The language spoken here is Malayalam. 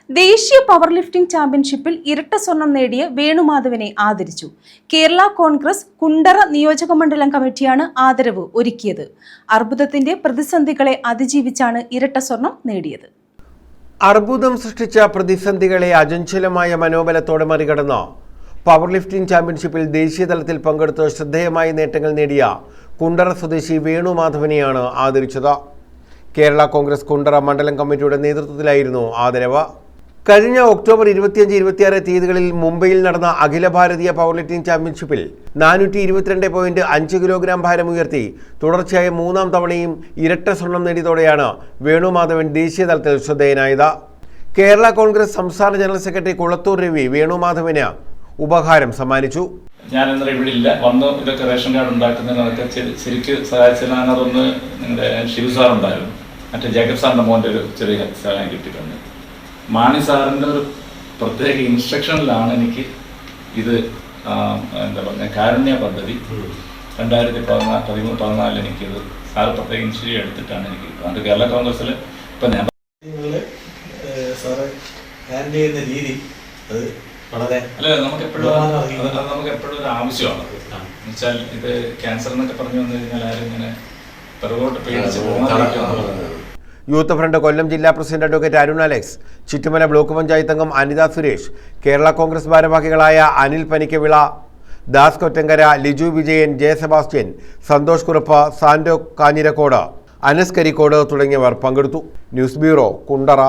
ദേശീയ പവർ ലിഫ്റ്റിംഗ് ചാമ്പ്യൻഷിപ്പിൽ ഇരട്ട സ്വർണം നേടിയ വേണുമാധവനെ ആദരിച്ചു. കേരള കോൺഗ്രസ് കുണ്ടറ നിയോജകമണ്ഡലം കമ്മിറ്റിയാണ് ആദരവ് ഒരുക്കിയത്. അർബുദത്തിന്റെ പ്രതിസന്ധികളെ അതിജീവിച്ചാണ് ഇരട്ട സ്വർണം നേടിയത്. അർബുദം സൃഷ്ടിച്ച പ്രതിസന്ധികളെ അചഞ്ചലമായ മനോബലത്തോടെ മറികടന്ന പവർ ലിഫ്റ്റിംഗ് ചാമ്പ്യൻഷിപ്പിൽ ദേശീയ തലത്തിൽ പങ്കെടുത്ത് ശ്രദ്ധേയമായ നേട്ടങ്ങൾ നേടിയ കുണ്ടറ സ്വദേശി വേണുമാധവനെയാണ് ആദരിച്ചത്. കേരള കോൺഗ്രസ് കുണ്ടറ മണ്ഡലം കമ്മിറ്റിയുടെ നേതൃത്വത്തിലായിരുന്നു ആദരവ്. കഴിഞ്ഞ ഒക്ടോബർ 25-26 തീയതികളിൽ മുംബൈയിൽ നടന്ന അഖില ഭാരതീയ പവർ ലിഫ്റ്റിംഗ് ചാമ്പ്യൻഷിപ്പിൽ 422.5 കിലോഗ്രാം ഭാരം ഉയർത്തി തുടർച്ചയായ മൂന്നാം തവണയും ഇരട്ട സ്വർണം നേടിയതോടെയാണ് വേണുമാധവൻ ദേശീയ തലത്തിൽ ശ്രദ്ധേയനായത്. കേരള കോൺഗ്രസ് സംസ്ഥാന ജനറൽ സെക്രട്ടറി കുളത്തൂർ രവി വേണുമാധവന് ഉപഹാരം സമ്മാനിച്ചു. ഞാൻ ഇന്നലെ ഇവിടെ ഇല്ല, വന്ന് ഇതൊക്കെ റേഷൻ കാർഡ് ഉണ്ടാക്കുന്നതിനൊക്കെ ശരിക്കും സഹായിച്ചതിനകത്തൊന്ന് നിങ്ങളുടെ ഷിവു സാർ ഉണ്ടായിരുന്നു, മറ്റേ ജേക്കബ് സാറിൻ്റെ മോൻ്റെ ഒരു ചെറിയ സഹായം കിട്ടിയിട്ടുണ്ട്. മാണി സാറിൻ്റെ ഒരു പ്രത്യേക ഇൻസ്ട്രക്ഷനിലാണ് എനിക്ക് ഇത് എന്താ പറയുക കാരുണ്യ പദ്ധതി 2014 എനിക്കിത് സാറ് പ്രത്യേക ഇൻസ്റ്റിറ്റ്യൂട്ട് എടുത്തിട്ടാണ് എനിക്ക് അത് കേരള കോൺഗ്രസ്സിൽ ഇപ്പം ഞാൻ സാറ് ഹാൻഡിൽ ചെയ്യുന്ന രീതി അത് വളരെ അല്ല നമുക്ക് എപ്പോഴും ഒരു ആവശ്യമാണ്. എന്നുവെച്ചാൽ ഇത് ക്യാൻസർ എന്നൊക്കെ പറഞ്ഞു വന്നു കഴിഞ്ഞാൽ ആരും ഇങ്ങനെ പിറകോട്ട് പേടിച്ച് പോകാൻ. യൂത്ത് ഫ്രണ്ട് കൊല്ലം ജില്ലാ president advocate Arun Alex, Chuttumala block panchayat അംഗം അനിത സുരേഷ്, കേരള കോൺഗ്രസ് ഭാരവാഹികളായ അനിൽ പനിക്കവിള, ദാസ് കൊറ്റങ്കര, ലിജു വിജയൻ, ജെ സെബാസ്റ്റ്യൻ, സന്തോഷ് കുറുപ്പ്, സാന്റോ കാഞ്ഞിരക്കോട്, അനസ് കരിക്കോട് തുടങ്ങിയവർ പങ്കെടുത്തു. News bureau, Kundara.